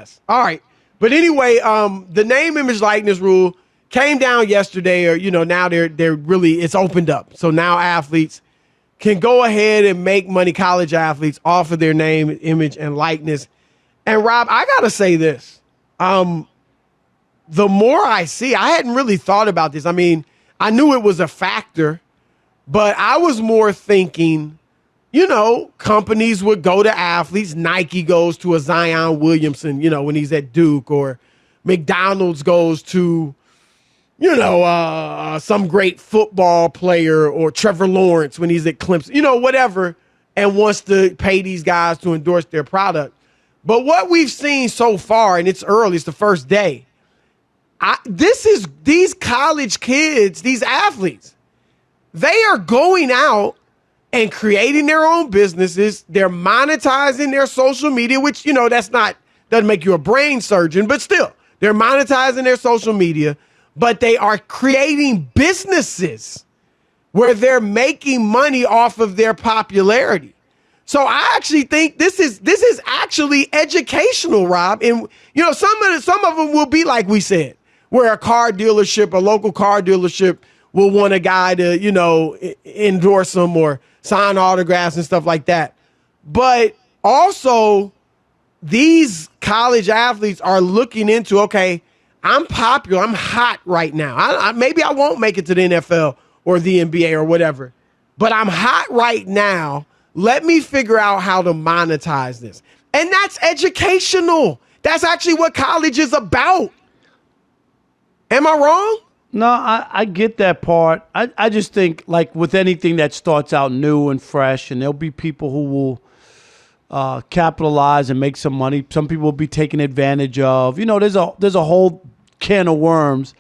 Yes. All right. But anyway, the name, image, likeness rule came down yesterday, or now they're really, it's opened up. So now athletes can go ahead and make money, college athletes, off of their name, image, and likeness. And Rob, I gotta say this. The more I see, I hadn't really thought about this. I mean, I knew it was a factor, but I was more thinking, companies would go to athletes. Nike goes to a Zion Williamson, when he's at Duke, or McDonald's goes to, some great football player, or Trevor Lawrence when he's at Clemson, whatever, and wants to pay these guys to endorse their product. But what we've seen so far, and it's early, it's the first day, these college kids, these athletes, they are going out and creating their own businesses. They're monetizing their social media, which, doesn't make you a brain surgeon, but still, they're monetizing their social media, but they are creating businesses where they're making money off of their popularity. So I actually think this is actually educational, Rob. And, some of them will be like we said, where a local car dealership will want a guy to, endorse them or sign autographs and stuff like that. But also, these college athletes are looking into, okay, I'm popular, I'm hot right now. Maybe I won't make it to the NFL or the NBA or whatever, but I'm hot right now. Let me figure out how to monetize this. And that's educational. That's actually what college is about. Am I wrong? No, I get that part. I just think, like with anything that starts out new and fresh, and there'll be people who will capitalize and make some money. Some people will be taken advantage of. There's a whole can of worms.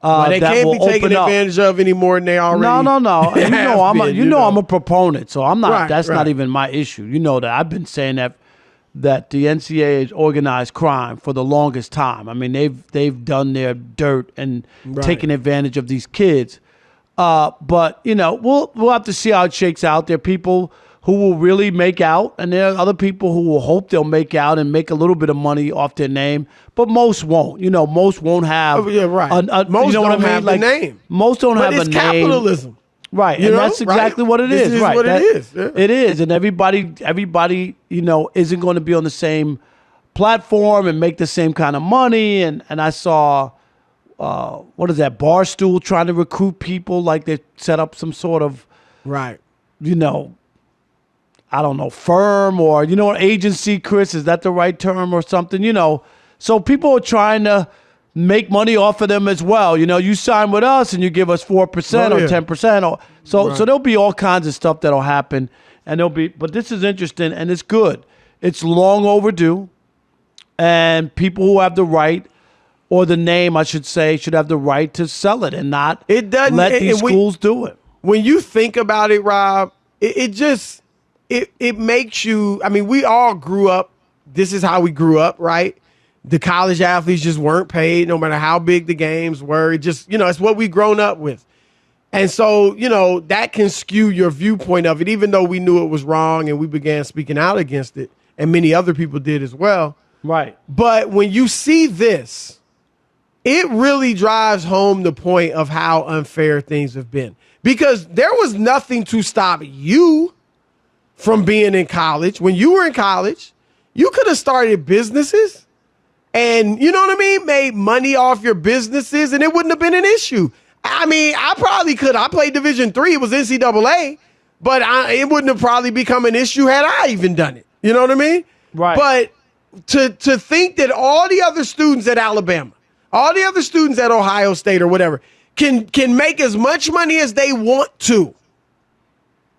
They can't be taken advantage of any more than they already. No. And I'm a proponent, so I'm not. Right, that's right. not even my issue. You know that I've been saying that the NCAA is organized crime for the longest time. I mean, they've done their dirt and taken advantage of these kids. But we'll have to see how it shakes out. There are people who will really make out, and there are other people who will hope they'll make out and make a little bit of money off their name. But most won't. Most won't have. Oh, yeah, right. Most don't have the name. Most don't have a name. But it's capitalism. Right, and that's exactly what it is. This is right, what it is. Yeah. It is, and everybody, isn't going to be on the same platform and make the same kind of money. And I saw, what is that, Barstool trying to recruit people, like they set up some sort of, right, I don't know, firm or agency. Chris, is that the right term or something? So people are trying to make money off of them as well. You sign with us and you give us 4% or 10%. So there'll be all kinds of stuff that'll happen, but this is interesting and it's good. It's long overdue, and people who have the right, or the name, I should say, should have the right to sell it and not let these schools do it. When you think about it, Rob, it makes you, I mean, we all grew up. This is how we grew up, right? The college athletes just weren't paid, no matter how big the games were. It just, it's what we grown up with. And so, that can skew your viewpoint of it, even though we knew it was wrong and we began speaking out against it, and many other people did as well. Right. But when you see this, it really drives home the point of how unfair things have been. Because there was nothing to stop you from being in college. When you were in college, you could have started businesses. And you know what I mean? Made money off your businesses, and it wouldn't have been an issue. I mean, I probably could. I played Division III. It was NCAA, but it wouldn't have probably become an issue had I even done it. You know what I mean? Right. But to think that all the other students at Alabama, all the other students at Ohio State or whatever, can make as much money as they want to,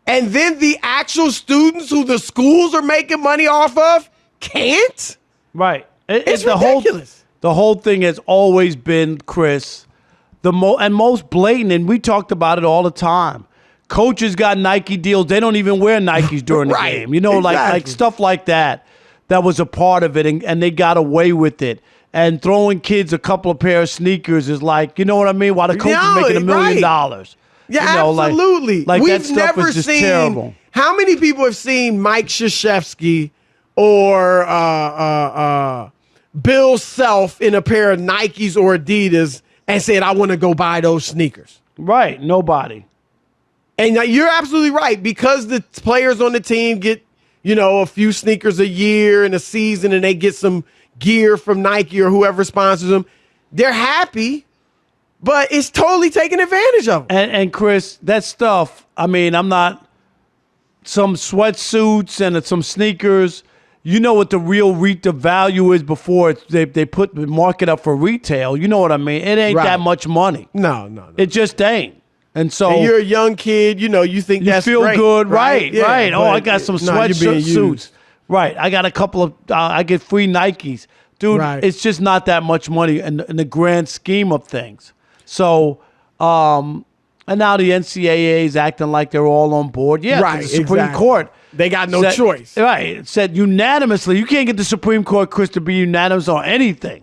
and then the actual students who the schools are making money off of can't? Right. It's ridiculous. The whole thing has always been, Chris, and most blatant, and we talked about it all the time. Coaches got Nike deals. They don't even wear Nikes during the game. Exactly. Like stuff like that. That was a part of it, and they got away with it. And throwing kids a couple of pair of sneakers is like, you know what I mean? While the coach is making $1 million. Yeah, absolutely. Like We've that stuff never is just seen, terrible. How many people have seen Mike Krzyzewski or Bill's self in a pair of Nikes or Adidas and said, I want to go buy those sneakers? Right. Nobody. And you're absolutely right, because the players on the team get, a few sneakers a year in a season, and they get some gear from Nike or whoever sponsors them. They're happy, but it's totally taking advantage of them. And Chris, that stuff, I'm not some sweatsuits and some sneakers. You know what the real the value is before they put the market up for retail. You know what I mean? It ain't that much money. No. It just ain't. And so and you're a young kid, you think you that's feel great, good, right? Yeah, right. Oh, I got some sweatsuits. Right. I got a couple of. I get free Nikes, dude. Right. It's just not that much money in the grand scheme of things. So, and now the NCAA is acting like they're all on board. Yeah, right. The Supreme Court. They got no choice. Right. It said unanimously. You can't get the Supreme Court, Chris, to be unanimous on anything.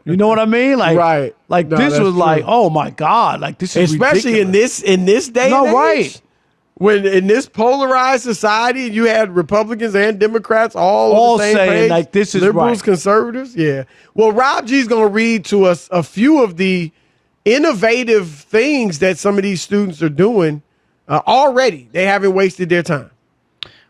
You know what I mean? Like, right. Like, this was like, oh my God. Like, this is especially ridiculous. in this day and age. Right. When in this polarized society, you had Republicans and Democrats all on the same saying page, like this is liberals, right. conservatives. Yeah. Well, Rob G's going to read to us a few of the innovative things that some of these students are doing already. They haven't wasted their time.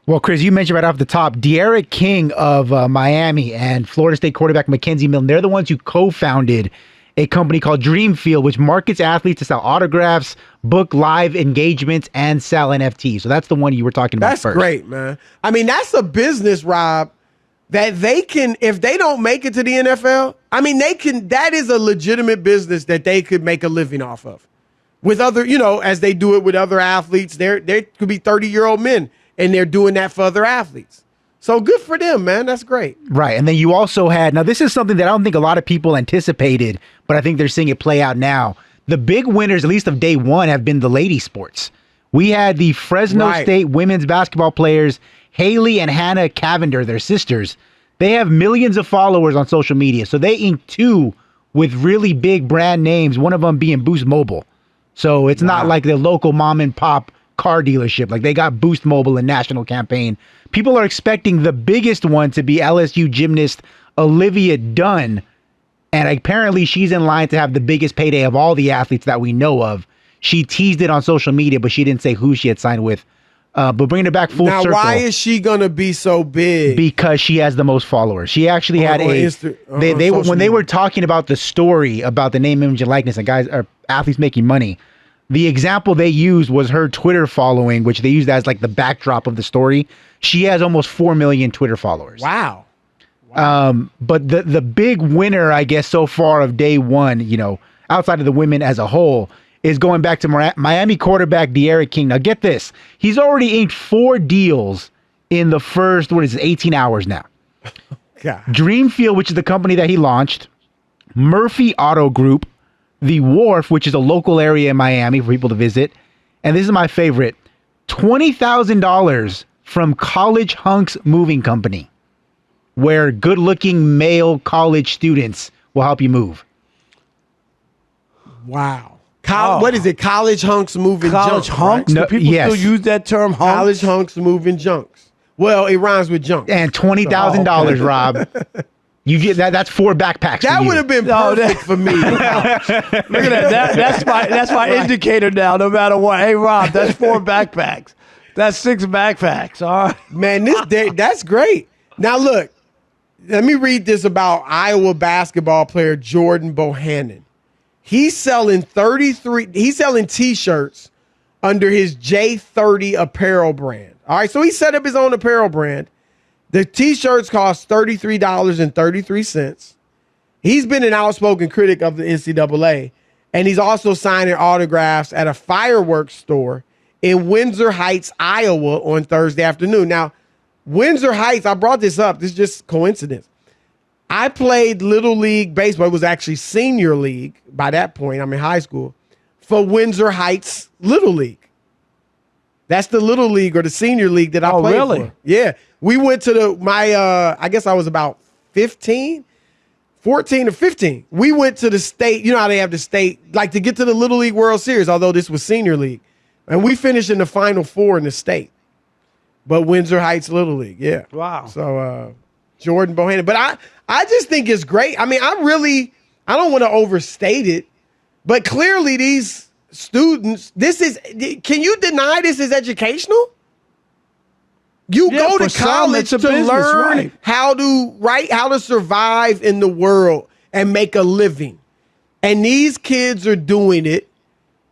Well, Chris, you mentioned right off the top, De'Aaron King of Miami and Florida State quarterback Mackenzie Milton. They're the ones who co-founded a company called Dreamfield, which markets athletes to sell autographs, book live engagements, and sell NFTs. So that's the one you were talking about That's first. great, man. I mean, that's a business, Rob, that they can, if they don't make it to the NFL, that is a legitimate business that they could make a living off of. With other, as they do it with other athletes, there could be 30-year-old men, and they're doing that for other athletes. So good for them, man. That's great. Right. And then you also had, now this is something that I don't think a lot of people anticipated, but I think they're seeing it play out now. The big winners, at least of day one, have been the lady sports. We had the Fresno State women's basketball players, Haley and Hannah Cavender, their sisters. They have millions of followers on social media. So they inked two with really big brand names, one of them being Boost Mobile. So it's not like the local mom and pop car dealership. Like, they got Boost Mobile and national campaign. People are expecting the biggest one to be LSU gymnast Olivia Dunn. And apparently she's in line to have the biggest payday of all the athletes that we know of. She teased it on social media, but she didn't say who she had signed with. But bringing it back full circle. Now, why is she going to be so big? Because she has the most followers. She actually had when they were talking about the story about the name, image, and likeness and guys or athletes making money, the example they used was her Twitter following, which they used as like the backdrop of the story. She has almost 4 million Twitter followers. Wow. But the big winner, I guess, so far of day one, outside of the women as a whole, is going back to Miami quarterback De'Aaron King. Now, get this. He's already inked 4 deals in the first, 18 hours now. God. Dreamfield, which is the company that he launched, Murphy Auto Group, The Wharf, which is a local area in Miami for people to visit, and this is my favorite, $20,000 from College Hunks Moving Company, where good-looking male college students will help you move. Wow. What is it? College Hunks Moving College Junks, hunks? right? Do people still use that term, hunks? College Hunks Moving Junks. Well, it rhymes with junk. And $20,000, Rob. You get that. That's 4 backpacks. That would have been perfect for me. Look at that. That's my indicator now, no matter what. Hey, Rob, that's 4 backpacks. That's 6 backpacks. All right. Man, that's great. Now, look, let me read this about Iowa basketball player Jordan Bohannon. He's selling T-shirts under his J30 apparel brand. All right, so he set up his own apparel brand. The T-shirts cost $33.33. He's been an outspoken critic of the NCAA, and he's also signing autographs at a fireworks store in Windsor Heights, Iowa on Thursday afternoon. Now, Windsor Heights, I brought this up. This is just coincidence. I played Little League baseball. It was actually senior league by that point. I'm in high school for Windsor Heights Little League. That's the Little League or the senior league that I played for. Yeah. We went to I guess I was about 14 or 15. We went to the state. You know how they have the state, like to get to the Little League World Series, although this was senior league. And we finished in the Final Four in the state. But Windsor Heights Little League, yeah. Wow. So, Jordan Bohannon. But I just think it's great. I mean, I don't want to overstate it, but clearly these students, can you deny this is educational? You go to college to learn how to survive in the world and make a living. And these kids are doing it.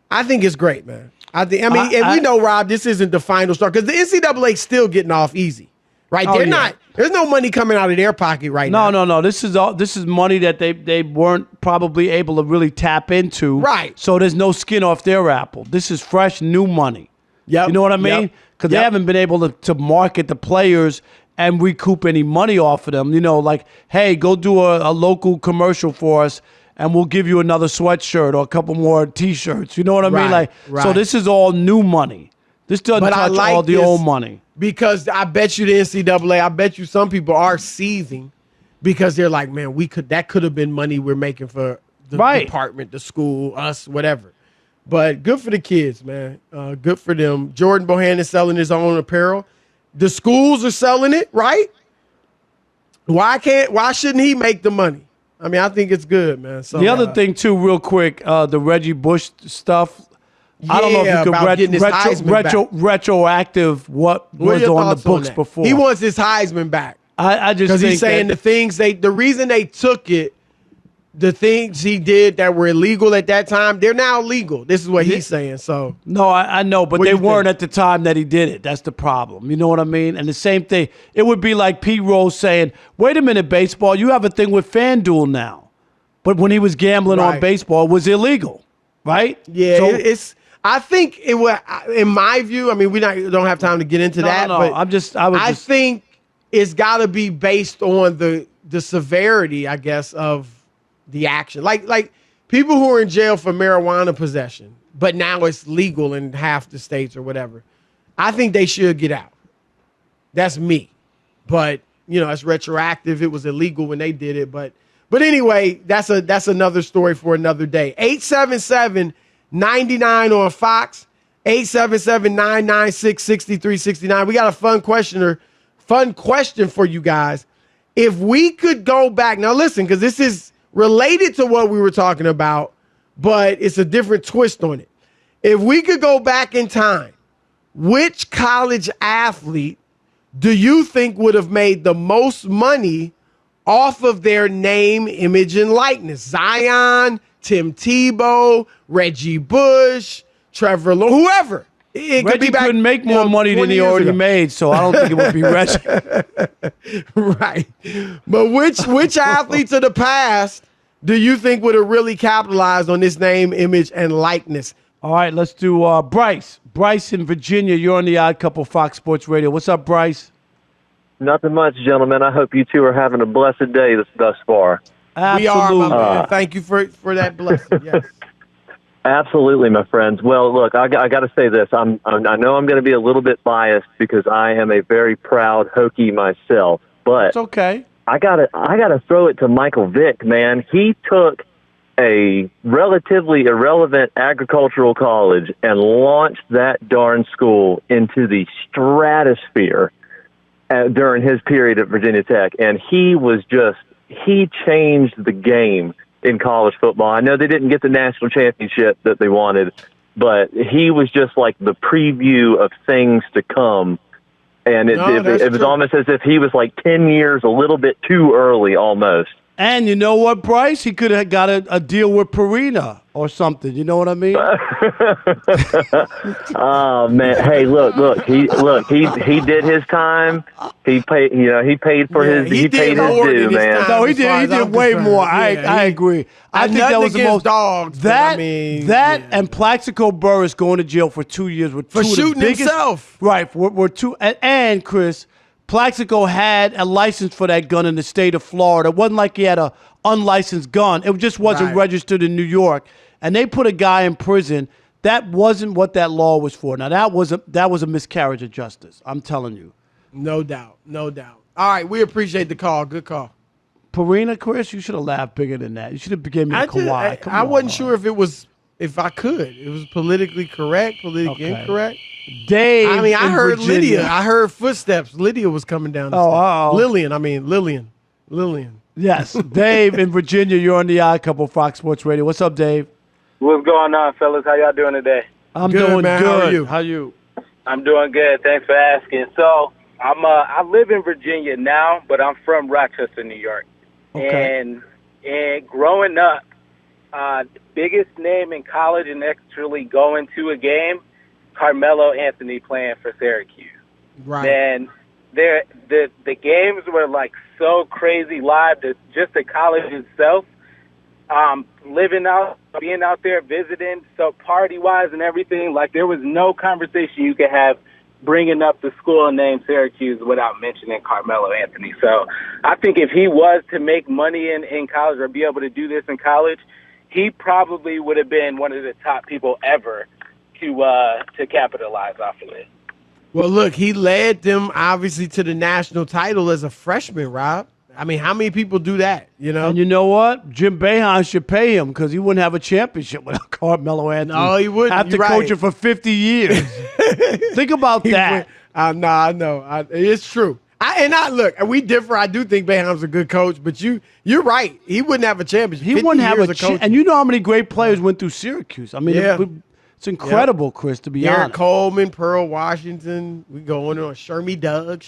I think it's great, man. We know, Rob, this isn't the final straw because the NCAA still getting off easy, right? They're not. There's no money coming out of their pocket right now. No. This is money that they weren't probably able to really tap into. Right. So there's no skin off their apple. This is fresh, new money. Yep. You know what I mean? Because they haven't been able to market the players and recoup any money off of them. You know, like, hey, go do a local commercial for us, and we'll give you another sweatshirt or a couple more T-shirts. You know what I mean? So this is all new money. This doesn't touch all the old money. Because I bet you the NCAA, I bet you some people are seething because they're like, man, that could have been money we're making for the department, the school, us, whatever. But good for the kids, man. Good for them. Jordan Bohannon is selling his own apparel. The schools are selling it, right? Why shouldn't he make the money? I mean, I think it's good, man. So, the other thing, too, real quick, the Reggie Bush stuff. I don't know if you could retroactive what was on the books before. He wants his Heisman back. I just think because he's saying the reason they took it, the things he did that were illegal at that time, they're now legal. This is what he's saying. So no, I know, but they weren't at the time that he did it. That's the problem. You know what I mean? And the same thing, it would be like Pete Rose saying, "Wait a minute, baseball, you have a thing with FanDuel now," but when he was gambling on baseball, it was illegal, right? Yeah, so, I think it was, in my view. I mean, don't have time to get into that. No, but I think it's got to be based on the severity, I guess, of the action. Like people who are in jail for marijuana possession, but now it's legal in half the states or whatever. I think they should get out. That's me. But, it's retroactive. It was illegal when they did it. But anyway, that's another story for another day. 877-99 on Fox, 877-996-6369. We got a fun question for you guys. If we could go back, now listen, because this is related to what we were talking about, but it's a different twist on it. If we could go back in time, which college athlete do you think would have made the most money off of their name, image, and likeness? Zion, Tim Tebow, Reggie Bush, Trevor Lawrence, whoever. Reggie couldn't make more money than he already made, so I don't think it would be Reggie. Right. But which athletes of the past do you think would have really capitalized on this name, image, and likeness? All right, let's do Bryce. Bryce in Virginia, you're on the Odd Couple Fox Sports Radio. What's up, Bryce? Nothing much, gentlemen. I hope you two are having a blessed day thus far. Absolutely. We are, my man. Thank you for that blessing. Yes. Absolutely, my friends. Well, look, I got to say this. I know I'm going to be a little bit biased because I am a very proud Hokie myself, but it's okay. I gotta throw it to Michael Vick, man. He took a relatively irrelevant agricultural college and launched that darn school into the stratosphere during his period at Virginia Tech, and he changed the game in college football. I know they didn't get the national championship that they wanted, but he was just like the preview of things to come. And it was almost as if he was like 10 years a little bit too early almost. And you know what, Bryce? He could have got a deal with Purina or something. You know what I mean? Oh man! Hey, look! He did his time. He paid. He paid for his. He paid his due, man. No, he did way more. I agree. I think that was the most dogs. And Plaxico Burress going to jail for 2 years for shooting himself. Right. We're two. And Chris. Plaxico had a license for that gun in the state of Florida. It wasn't like he had a unlicensed gun. It just wasn't registered in New York. And they put a guy in prison. That wasn't what that law was for. Now, that was a miscarriage of justice. I'm telling you. No doubt. No doubt. All right. We appreciate the call. Good call. Purina, Chris, you should have laughed bigger than that. You should have given me a Kawhi. I wasn't sure if I could. It was politically correct, politically incorrect. Dave. I mean, I in heard Virginia. Lydia. I heard footsteps. Lydia was coming down the Oh, steps. Lillian. Yes, Dave in Virginia. You're on the Odd Couple, Fox Sports Radio. What's up, Dave? What's going on, fellas? How y'all doing today? I'm Good, doing man. good. How are you? I'm doing good. Thanks for asking. So I live in Virginia now, but I'm from Rochester, New York. Okay. And growing up, the biggest name in college and actually going to a game, Carmelo Anthony playing for Syracuse. Right. And the games were like so crazy live. Just the college itself, being out there visiting, so party-wise and everything, like there was no conversation you could have bringing up the school name Syracuse without mentioning Carmelo Anthony. So I think if he was to make money in college or be able to do this in college, he probably would have been one of the top people ever to capitalize off of it. Well, look, he led them obviously to the national title as a freshman, Rob. I mean, how many people do that, you know? And you know what? Jim Boeheim should pay him because he wouldn't have a championship without Carmelo Anthony. No, he wouldn't. After You're coaching right. for 50 years. Think about that. I know. It's true. Look, we differ. I do think Boeheim's a good coach, but you're right. He wouldn't have a championship. He wouldn't have a chance. And you know how many great players went through Syracuse. I mean, Yeah. it's incredible, Chris, to be Derek honest. Coleman, Pearl Washington. We going on Sherman Doug.